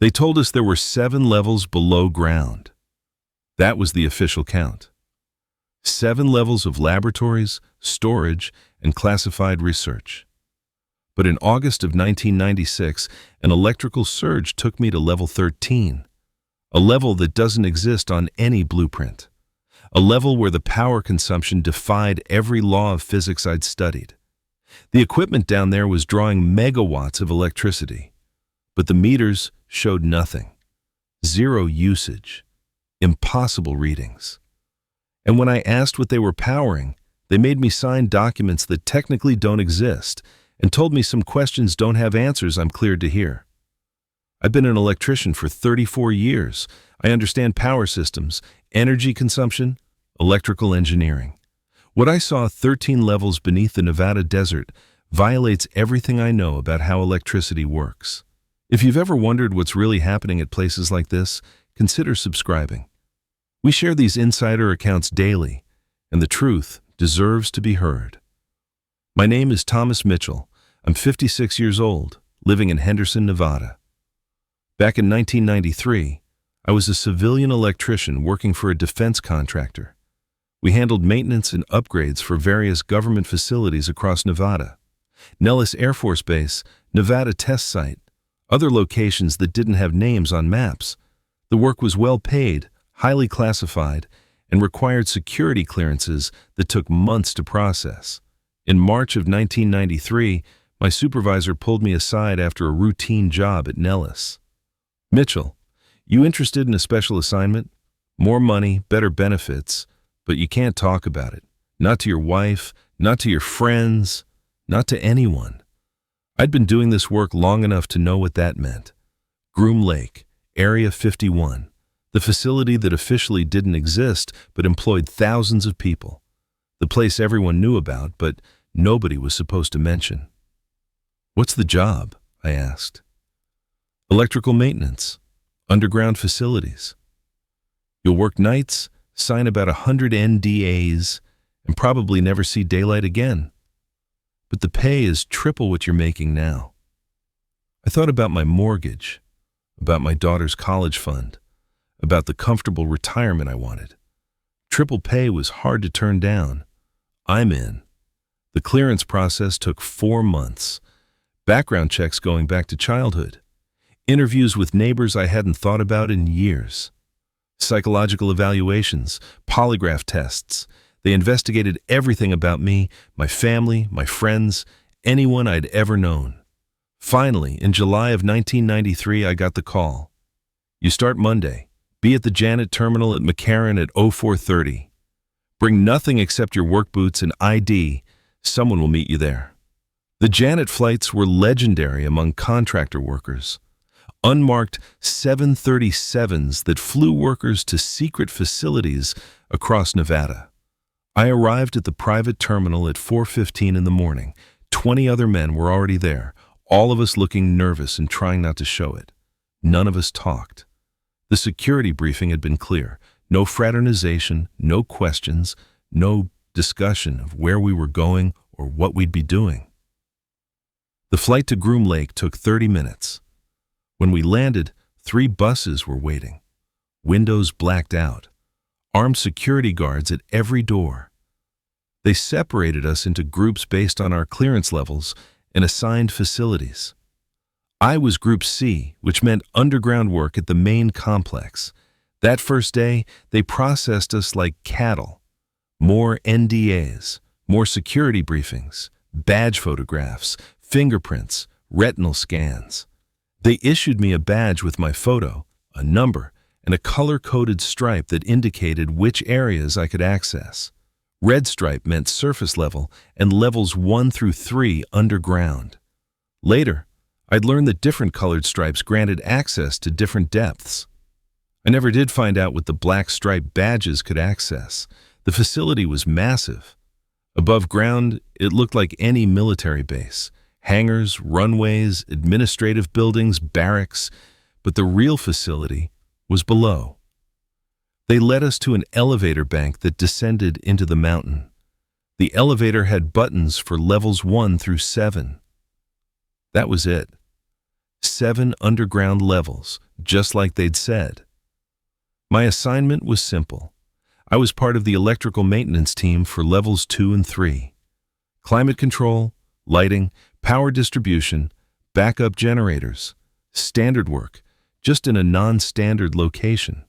They told us there were 7 levels below ground. That was the official count. 7 levels of laboratories, storage, and classified research. But in August of 1996, an electrical surge took me to level 13, a level that doesn't exist on any blueprint, a level where the power consumption defied every law of physics I'd studied. The equipment down there was drawing megawatts of electricity, but the meters showed nothing. 0 usage, impossible readings. And when I asked what they were powering, they made me sign documents that technically don't exist and told me some questions don't have answers I'm cleared to hear. I've been an electrician for 34 years. I understand power systems, energy consumption, electrical engineering. What I saw 13 levels beneath the Nevada desert violates everything I know about how electricity works. If you've ever wondered what's really happening at places like this, consider subscribing. We share these insider accounts daily, and the truth deserves to be heard. My name is Thomas Mitchell. I'm 56 years old, living in Henderson, Nevada. Back in 1993, I was a civilian electrician working for a defense contractor. We handled maintenance and upgrades for various government facilities across Nevada. Nellis Air Force Base, Nevada Test Site, other locations that didn't have names on maps. The work was well paid, highly classified, and required security clearances that took months to process. In March of 1993, my supervisor pulled me aside after a routine job at Nellis. "Mitchell, you interested in a special assignment? More money, better benefits, but you can't talk about it. Not to your wife, not to your friends, not to anyone." I'd been doing this work long enough to know what that meant. Groom Lake, Area 51, the facility that officially didn't exist but employed thousands of people. The place everyone knew about, but nobody was supposed to mention. "What's the job?" I asked. "Electrical maintenance, underground facilities. You'll work nights, sign about 100 NDAs, and probably never see daylight again. But the pay is triple what you're making now." I thought about my mortgage, about my daughter's college fund, about the comfortable retirement I wanted. Triple pay was hard to turn down. I'm in. The clearance process took 4 months. Background checks going back to childhood. Interviews with neighbors I hadn't thought about in years. Psychological evaluations, polygraph tests. They investigated everything about me, my family, my friends, anyone I'd ever known. Finally, in July of 1993, I got the call. "You start Monday. Be at the Janet terminal at McCarran at 0430. Bring nothing except your work boots and ID. Someone will meet you there." The Janet flights were legendary among contractor workers. Unmarked 737s that flew workers to secret facilities across Nevada. I arrived at the private terminal at 4:15 in the morning. 20 other men were already there, all of us looking nervous and trying not to show it. None of us talked. The security briefing had been clear. No fraternization, no questions, no discussion of where we were going or what we'd be doing. The flight to Groom Lake took 30 minutes. When we landed, 3 buses were waiting. Windows blacked out. Armed security guards at every door. They separated us into groups based on our clearance levels and assigned facilities. I was Group C, which meant underground work at the main complex. That first day, they processed us like cattle. More NDAs, more security briefings, badge photographs, fingerprints, retinal scans. They issued me a badge with my photo, a number, and a color-coded stripe that indicated which areas I could access. Red stripe meant surface level and levels 1 through 3 underground. Later, I'd learned that different colored stripes granted access to different depths. I never did find out what the black stripe badges could access. The facility was massive. Above ground, it looked like any military base. Hangars, runways, administrative buildings, barracks, but the real facility was below. They led us to an elevator bank that descended into the mountain. The elevator had buttons for levels 1 through 7. That was it. 7 underground levels, just like they'd said. My assignment was simple. I was part of the electrical maintenance team for levels 2 and 3. Climate control, lighting, power distribution, backup generators, standard work, just in a non-standard location.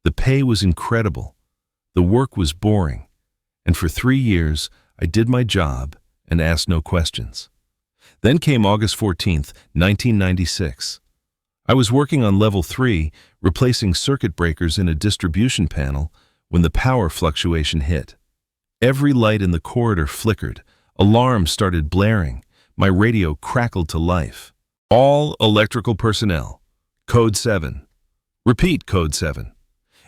The pay was incredible. The work was boring. And for 3 years, I did my job and asked no questions. Then came August 14th, 1996. I was working on level 3, replacing circuit breakers in a distribution panel when the power fluctuation hit. Every light in the corridor flickered. Alarms started blaring. My radio crackled to life. All electrical personnel. Code 7. Repeat code 7.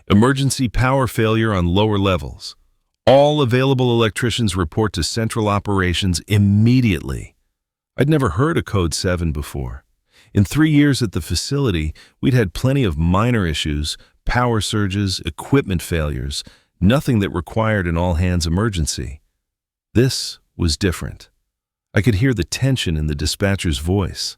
Emergency power failure on lower levels. All available electricians report to central operations immediately. I'd never heard of code 7 before. In 3 years at the facility, we'd had plenty of minor issues, power surges, equipment failures, nothing that required an all-hands emergency. This was different. I could hear the tension in the dispatcher's voice.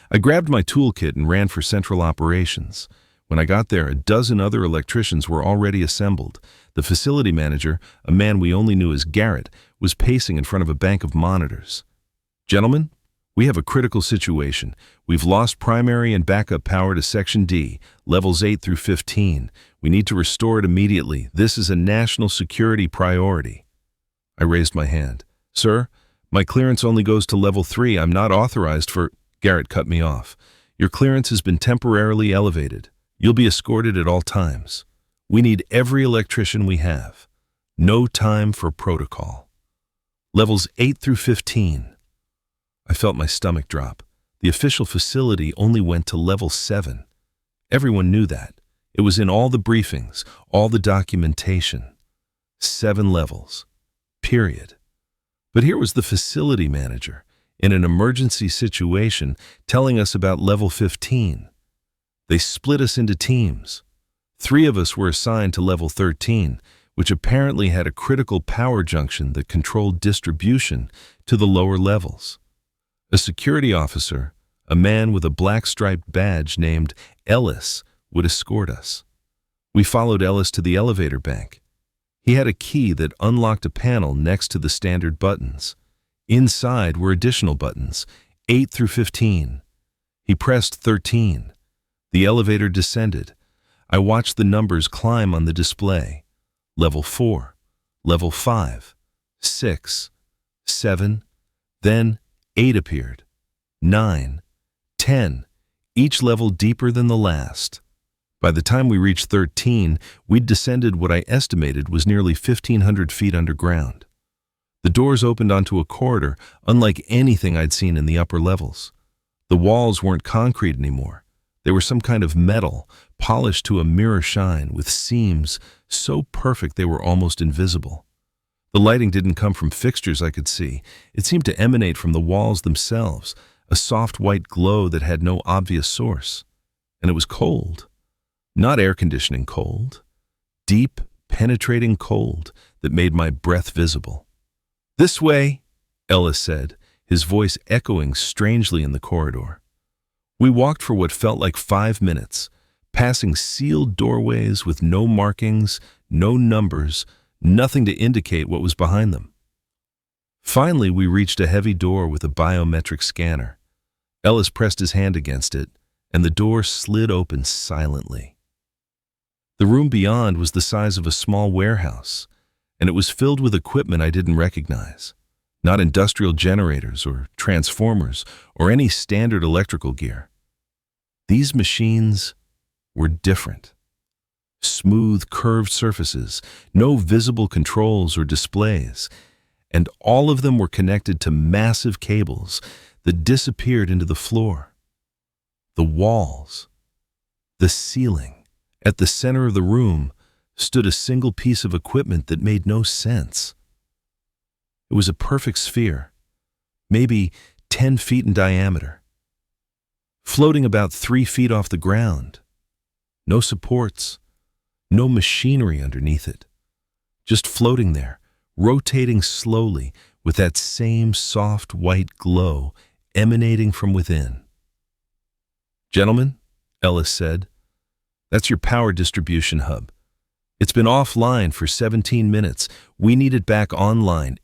I grabbed my toolkit and ran for central operations. When I got there, a dozen other electricians were already assembled. The facility manager, a man we only knew as Garrett, was pacing in front of a bank of monitors. "Gentlemen, we have a critical situation. We've lost primary and backup power to Section D, levels 8 through 15. We need to restore it immediately. This is a national security priority." I raised my hand. "Sir, my clearance only goes to level 3. I'm not authorized for—" Garrett cut me off. "Your clearance has been temporarily elevated. You'll be escorted at all times. We need every electrician we have. No time for protocol. Levels 8 through 15. I felt my stomach drop. The official facility only went to level 7. Everyone knew that. It was in all the briefings, all the documentation. 7 levels. Period. But here was the facility manager, in an emergency situation, telling us about level 15. They split us into teams. 3 of us were assigned to level 13, which apparently had a critical power junction that controlled distribution to the lower levels. A security officer, a man with a black striped badge named Ellis, would escort us. We followed Ellis to the elevator bank. He had a key that unlocked a panel next to the standard buttons. Inside were additional buttons, 8 through 15. He pressed 13. The elevator descended. I watched the numbers climb on the display. Level 4, level 5, 6, 7, then 8 appeared. 9, 10, each level deeper than the last. By the time we reached 13, we'd descended what I estimated was nearly 1,500 feet underground. The doors opened onto a corridor unlike anything I'd seen in the upper levels. The walls weren't concrete anymore. They were some kind of metal, polished to a mirror shine, with seams so perfect they were almost invisible. The lighting didn't come from fixtures I could see. It seemed to emanate from the walls themselves, a soft white glow that had no obvious source. And it was cold. Not air conditioning cold. Deep, penetrating cold that made my breath visible. "This way," Ellis said, his voice echoing strangely in the corridor. We walked for what felt like 5 minutes, passing sealed doorways with no markings, no numbers, nothing to indicate what was behind them. Finally, we reached a heavy door with a biometric scanner. Ellis pressed his hand against it, and the door slid open silently. The room beyond was the size of a small warehouse, and it was filled with equipment I didn't recognize. Not industrial generators or transformers or any standard electrical gear. These machines were different. Smooth, curved surfaces, no visible controls or displays, and all of them were connected to massive cables that disappeared into the floor. The walls, the ceiling. At the center of the room stood a single piece of equipment that made no sense. It was a perfect sphere, maybe 10 feet in diameter, floating about 3 feet off the ground. No supports, no machinery underneath it, just floating there, rotating slowly with that same soft white glow emanating from within. "Gentlemen," Ellis said, "that's your power distribution hub. It's been offline for 17 minutes. We need it back online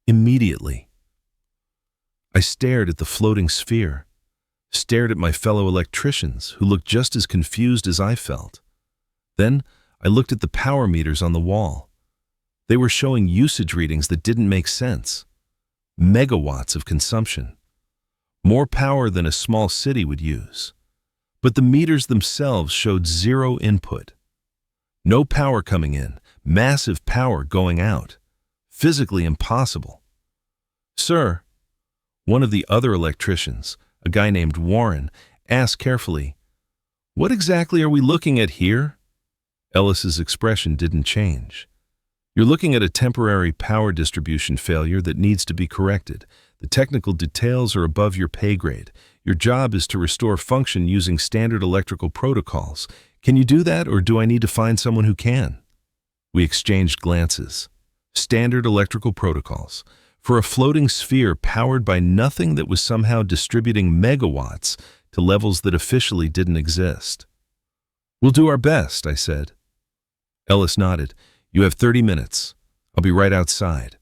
immediately." I stared at the floating sphere, stared at my fellow electricians who looked just as confused as I felt. Then I looked at the power meters on the wall. They were showing usage readings that didn't make sense. Megawatts of consumption. More power than a small city would use. But the meters themselves showed zero input. No power coming in, massive power going out. Physically impossible. "Sir," one of the other electricians, a guy named Warren, asked carefully, "What exactly are we looking at here?" Ellis's expression didn't change. "You're looking at a temporary power distribution failure that needs to be corrected. The technical details are above your pay grade. Your job is to restore function using standard electrical protocols. Can you do that, or do I need to find someone who can?" We exchanged glances. Standard electrical protocols. For a floating sphere powered by nothing that was somehow distributing megawatts to levels that officially didn't exist. "We'll do our best," I said. Ellis nodded. "You have 30 minutes. I'll be right outside.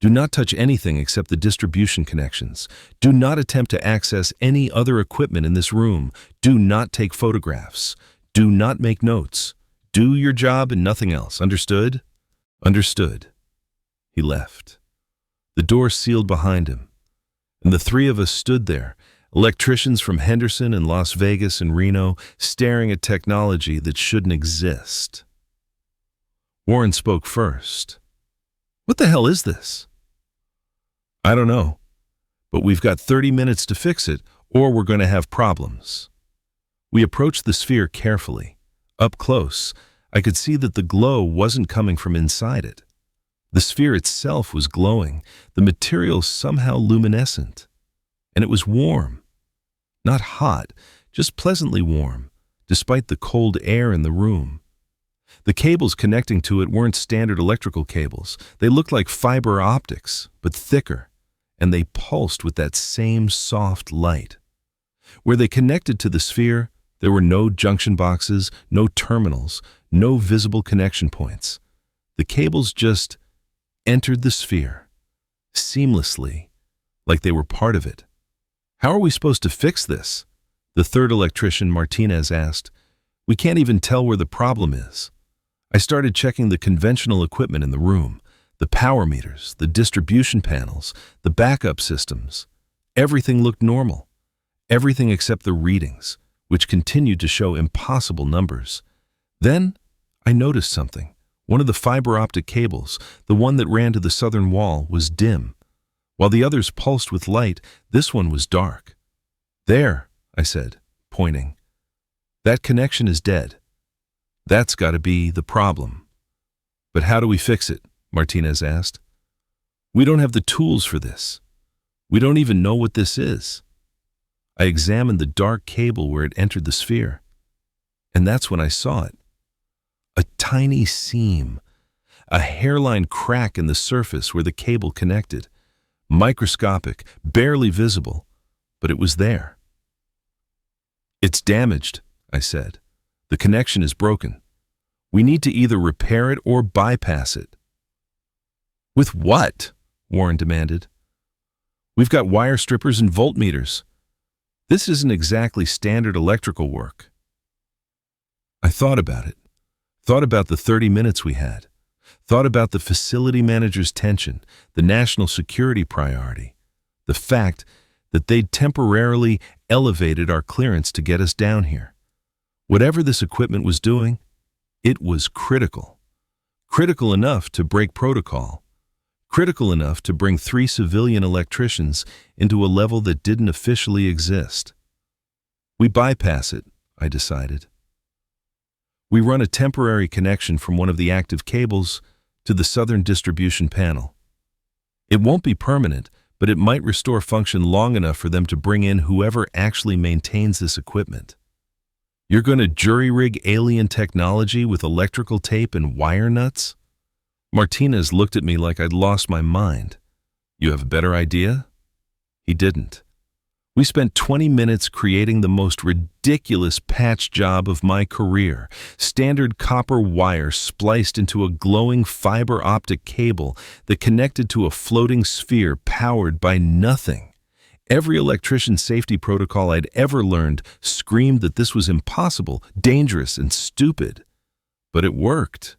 Do not touch anything except the distribution connections. Do not attempt to access any other equipment in this room. Do not take photographs. Do not make notes. Do your job and nothing else. Understood?" "Understood." He left. The door sealed behind him, and the three of us stood there, electricians from Henderson and Las Vegas and Reno, staring at technology that shouldn't exist. Warren spoke first. "What the hell is this?" "I don't know, but we've got 30 minutes to fix it, or we're going to have problems." We approached the sphere carefully. Up close, I could see that the glow wasn't coming from inside it. The sphere itself was glowing, the material somehow luminescent. And it was warm. Not hot, just pleasantly warm, despite the cold air in the room. The cables connecting to it weren't standard electrical cables. They looked like fiber optics, but thicker, and they pulsed with that same soft light. Where they connected to the sphere, there were no junction boxes, no terminals, no visible connection points. The cables just entered the sphere, seamlessly, like they were part of it. "How are we supposed to fix this?" the third electrician, Martinez, asked. "We can't even tell where the problem is." I started checking the conventional equipment in the room, the power meters, the distribution panels, the backup systems. Everything looked normal. Everything except the readings, which continued to show impossible numbers. Then I noticed something. One of the fiber optic cables, the one that ran to the southern wall, was dim. While the others pulsed with light, this one was dark. "There," I said, pointing. "That connection is dead. That's got to be the problem." "But how do we fix it?" Martinez asked. "We don't have the tools for this. We don't even know what this is." I examined the dark cable where it entered the sphere, and that's when I saw it. A tiny seam, a hairline crack in the surface where the cable connected. Microscopic, barely visible, but it was there. "It's damaged," I said. "The connection is broken. We need to either repair it or bypass it." "With what?" Warren demanded. "We've got wire strippers and voltmeters. This isn't exactly standard electrical work." I thought about it. Thought about the 30 minutes we had. Thought about the facility manager's tension, the national security priority, the fact that they'd temporarily elevated our clearance to get us down here. Whatever this equipment was doing, it was critical. Critical enough to break protocol. Critical enough to bring 3 civilian electricians into a level that didn't officially exist. We bypass it, I decided. We run a temporary connection from one of the active cables to the southern distribution panel. It won't be permanent, but it might restore function long enough for them to bring in whoever actually maintains this equipment. "You're going to jury-rig alien technology with electrical tape and wire nuts?" Martinez looked at me like I'd lost my mind. "You have a better idea?" He didn't. We spent 20 minutes creating the most ridiculous patch job of my career. Standard copper wire spliced into a glowing fiber optic cable that connected to a floating sphere powered by nothing. Every electrician safety protocol I'd ever learned screamed that this was impossible, dangerous, and stupid. But it worked.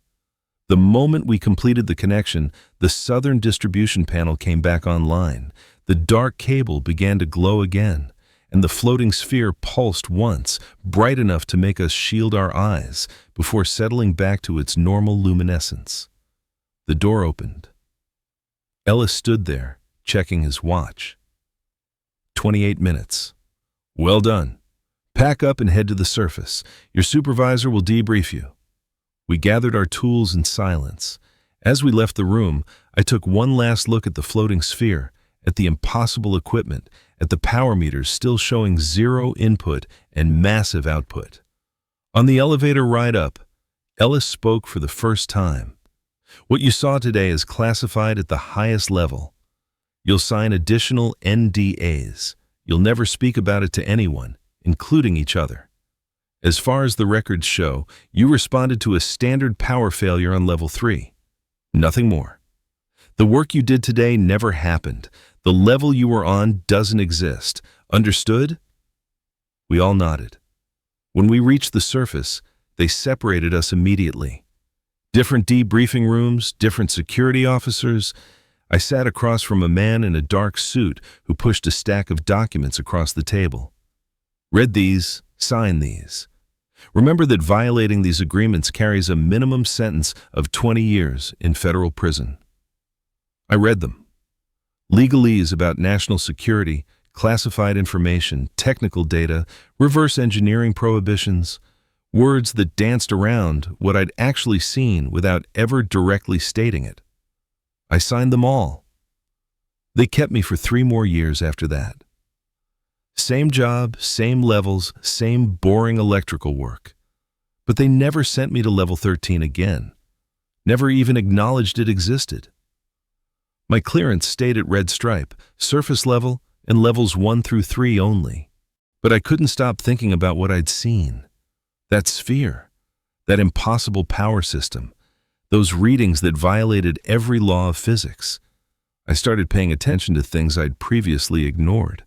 The moment we completed the connection, the southern distribution panel came back online. The dark cable began to glow again, and the floating sphere pulsed once, bright enough to make us shield our eyes, before settling back to its normal luminescence. The door opened. Ellis stood there, checking his watch. 28 minutes. Well done. Pack up and head to the surface. Your supervisor will debrief you. We gathered our tools in silence. As we left the room, I took one last look at the floating sphere, at the impossible equipment, at the power meters still showing 0 input and massive output. On the elevator ride up, Ellis spoke for the first time. What you saw today is classified at the highest level. You'll sign additional NDAs. You'll never speak about it to anyone, including each other. As far as the records show, you responded to a standard power failure on level 3. Nothing more. The work you did today never happened. The level you were on doesn't exist. Understood? We all nodded. When we reached the surface, they separated us immediately. Different debriefing rooms, different security officers. I sat across from a man in a dark suit who pushed a stack of documents across the table. Read these, sign these. Remember that violating these agreements carries a minimum sentence of 20 years in federal prison. I read them. Legalese about national security, classified information, technical data, reverse engineering prohibitions, words that danced around what I'd actually seen without ever directly stating it. I signed them all. They kept me for 3 more years after that. Same job, same levels, same boring electrical work. But they never sent me to level 13 again. Never even acknowledged it existed. My clearance stayed at red stripe, surface level, and levels 1 through 3 only. But I couldn't stop thinking about what I'd seen. That sphere, that impossible power system, those readings that violated every law of physics. I started paying attention to things I'd previously ignored.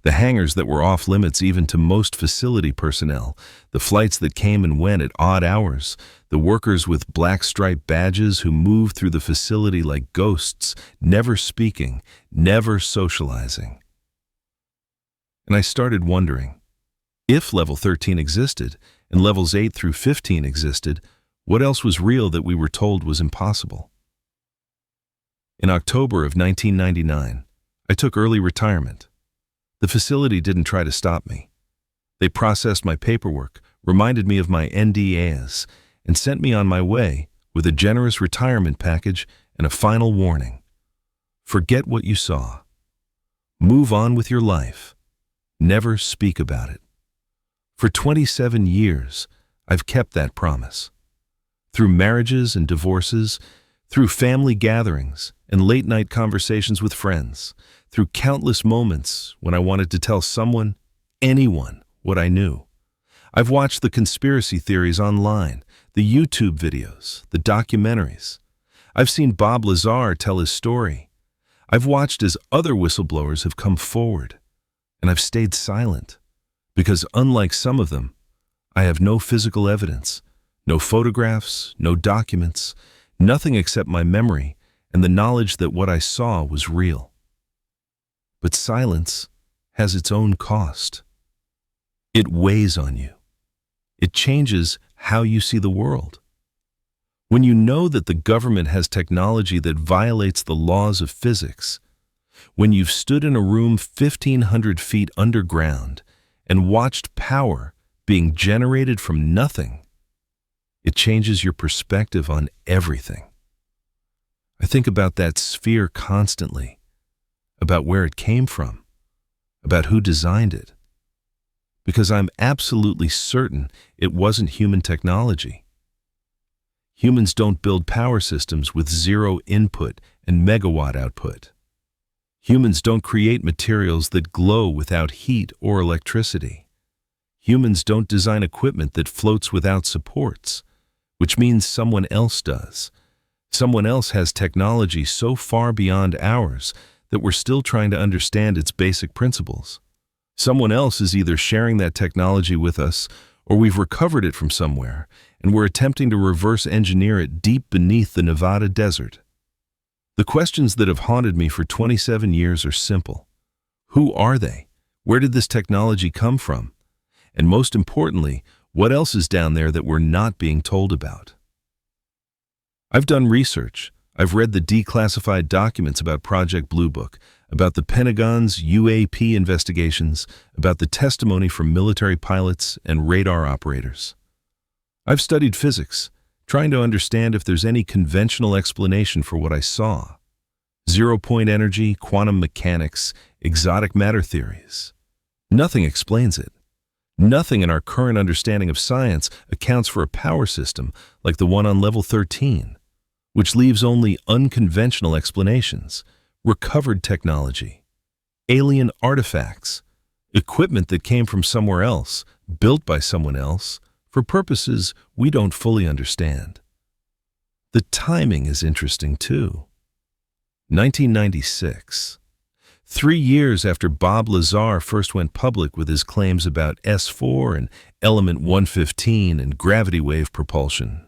The hangars that were off limits even to most facility personnel, the flights that came and went at odd hours, the workers with black stripe badges who moved through the facility like ghosts, never speaking, never socializing. And I started wondering, if level 13 existed and levels 8 through 15 existed, what else was real that we were told was impossible? In October of 1999, I took early retirement. The facility didn't try to stop me. They processed my paperwork, reminded me of my NDAs, and sent me on my way with a generous retirement package and a final warning. Forget what you saw. Move on with your life. Never speak about it. For 27 years, I've kept that promise. Through marriages and divorces, through family gatherings and late-night conversations with friends, through countless moments when I wanted to tell someone, anyone, what I knew. I've watched the conspiracy theories online, the YouTube videos, the documentaries. I've seen Bob Lazar tell his story. I've watched as other whistleblowers have come forward, and I've stayed silent, because unlike some of them, I have no physical evidence, no photographs, no documents, nothing except my memory and the knowledge that what I saw was real. But silence has its own cost. It weighs on you. It changes how you see the world. When you know that the government has technology that violates the laws of physics, when you've stood in a room 1,500 feet underground and watched power being generated from nothing, it changes your perspective on everything. I think about that sphere constantly, about where it came from, about who designed it, because I'm absolutely certain it wasn't human technology. Humans don't build power systems with 0 input and megawatt output. Humans don't create materials that glow without heat or electricity. Humans don't design equipment that floats without supports, which means someone else does. Someone else has technology so far beyond ours that we're still trying to understand its basic principles. Someone else is either sharing that technology with us, or we've recovered it from somewhere, and we're attempting to reverse engineer it deep beneath the Nevada desert. The questions that have haunted me for 27 years are simple. Who are they? Where did this technology come from? And most importantly, what else is down there that we're not being told about? I've done research. I've read the declassified documents about Project Blue Book, about the Pentagon's UAP investigations, about the testimony from military pilots and radar operators. I've studied physics, trying to understand if there's any conventional explanation for what I saw. Zero-point energy, quantum mechanics, exotic matter theories. Nothing explains it. Nothing in our current understanding of science accounts for a power system like the one on level 13, which leaves only unconventional explanations, recovered technology, alien artifacts, equipment that came from somewhere else, built by someone else, for purposes we don't fully understand. The timing is interesting too. 1996. 3 years after Bob Lazar first went public with his claims about S4 and element 115 and gravity wave propulsion.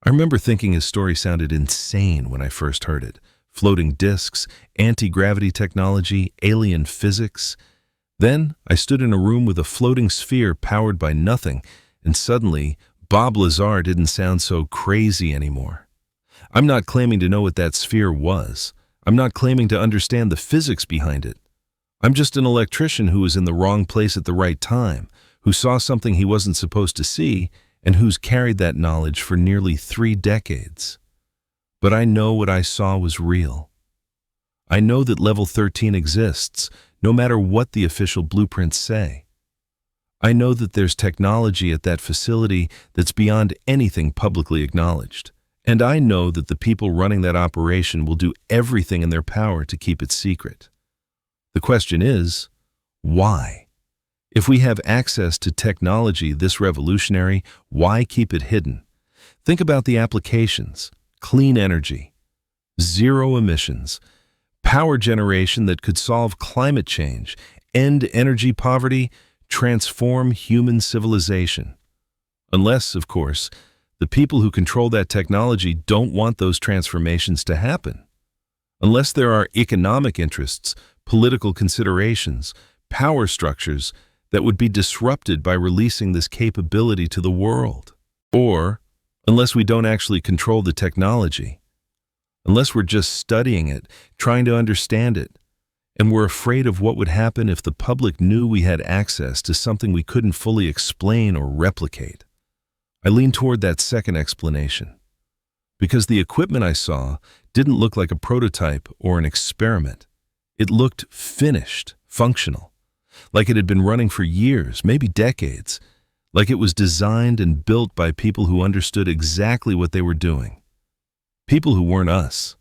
I remember thinking his story sounded insane when I first heard it. Floating disks, anti-gravity technology, alien physics. Then I stood in a room with a floating sphere powered by nothing, and suddenly Bob Lazar didn't sound so crazy anymore. I'm not claiming to know what that sphere was. I'm not claiming to understand the physics behind it. I'm just an electrician who was in the wrong place at the right time, who saw something he wasn't supposed to see, and who's carried that knowledge for nearly 3 decades. But I know what I saw was real. I know that level 13 exists, no matter what the official blueprints say. I know that there's technology at that facility that's beyond anything publicly acknowledged. And I know that the people running that operation will do everything in their power to keep it secret. The question is, why? If we have access to technology this revolutionary, why keep it hidden? Think about the applications: clean energy, zero emissions, power generation that could solve climate change, end energy poverty, transform human civilization. Unless, of course, the people who control that technology don't want those transformations to happen. Unless there are economic interests, political considerations, power structures that would be disrupted by releasing this capability to the world. Or, unless we don't actually control the technology. Unless we're just studying it, trying to understand it, and we're afraid of what would happen if the public knew we had access to something we couldn't fully explain or replicate. I lean toward that second explanation, because the equipment I saw didn't look like a prototype or an experiment. It looked finished, functional, like it had been running for years, maybe decades, like it was designed and built by people who understood exactly what they were doing, people who weren't us.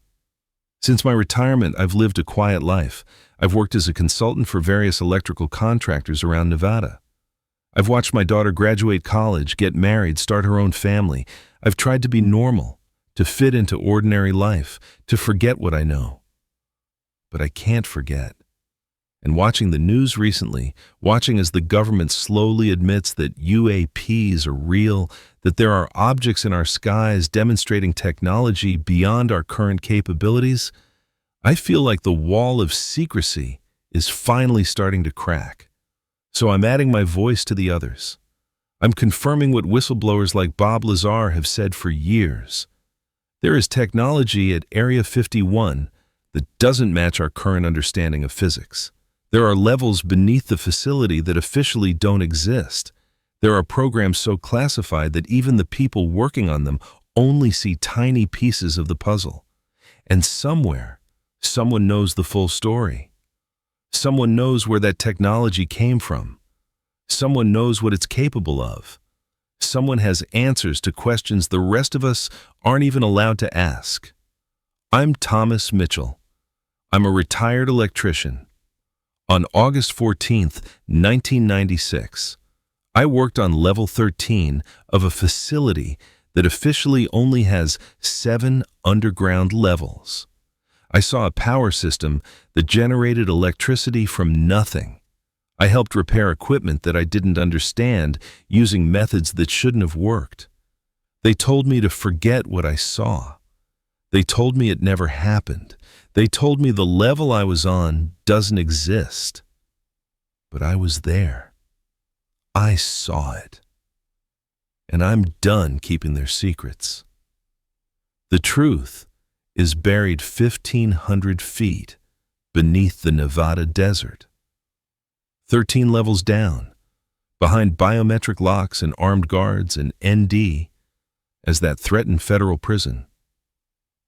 Since my retirement, I've lived a quiet life. I've worked as a consultant for various electrical contractors around Nevada. I've watched my daughter graduate college, get married, start her own family. I've tried to be normal, to fit into ordinary life, to forget what I know. But I can't forget. And watching the news recently, watching as the government slowly admits that UAPs are real, that there are objects in our skies demonstrating technology beyond our current capabilities, I feel like the wall of secrecy is finally starting to crack. So I'm adding my voice to the others. I'm confirming what whistleblowers like Bob Lazar have said for years. There is technology at Area 51 that doesn't match our current understanding of physics. There are levels beneath the facility that officially don't exist. There are programs so classified that even the people working on them only see tiny pieces of the puzzle. And somewhere, someone knows the full story. Someone knows where that technology came from. Someone knows what it's capable of. Someone has answers to questions the rest of us aren't even allowed to ask. I'm Thomas Mitchell. I'm a retired electrician. On August 14th, 1996, I worked on level 13 of a facility that officially only has 7 underground levels. I saw a power system that generated electricity from nothing. I helped repair equipment that I didn't understand using methods that shouldn't have worked. They told me to forget what I saw. They told me it never happened. They told me the level I was on doesn't exist. But I was there. I saw it. And I'm done keeping their secrets. The truth is buried 1,500 feet beneath the Nevada desert. 13 levels down, behind biometric locks and armed guards and ND, as that threatened federal prison.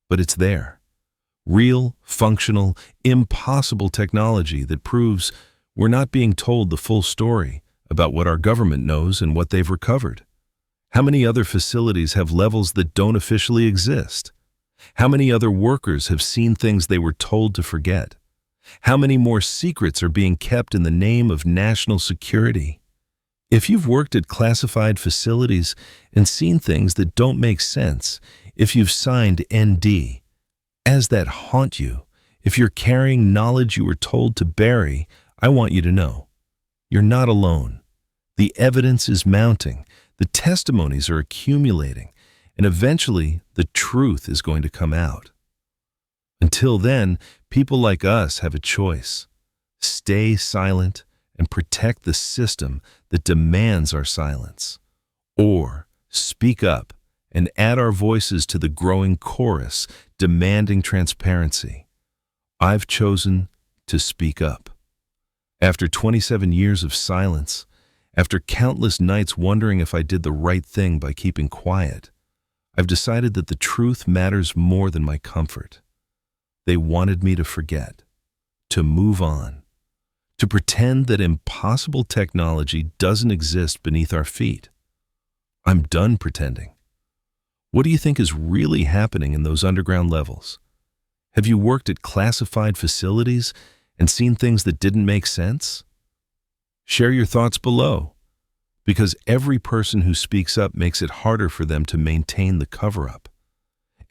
But it's there. Real, functional, impossible technology that proves we're not being told the full story about what our government knows and what they've recovered. How many other facilities have levels that don't officially exist? How many other workers have seen things they were told to forget? How many more secrets are being kept in the name of national security? If you've worked at classified facilities and seen things that don't make sense, if you've signed ND, as that haunt you, if you're carrying knowledge you were told to bury, I want you to know, you're not alone. The evidence is mounting, the testimonies are accumulating, and eventually the truth is going to come out. Until then, people like us have a choice. Stay silent and protect the system that demands our silence. Or speak up and add our voices to the growing chorus demanding transparency. I've chosen to speak up. After 27 years of silence, after countless nights wondering if I did the right thing by keeping quiet, I've decided that the truth matters more than my comfort. They wanted me to forget, to move on, to pretend that impossible technology doesn't exist beneath our feet. I'm done pretending. What do you think is really happening in those underground levels? Have you worked at classified facilities and seen things that didn't make sense? Share your thoughts below, because every person who speaks up makes it harder for them to maintain the cover-up.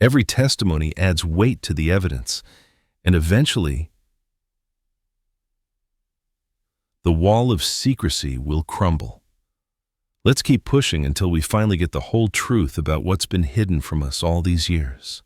Every testimony adds weight to the evidence, and eventually, the wall of secrecy will crumble. Let's keep pushing until we finally get the whole truth about what's been hidden from us all these years.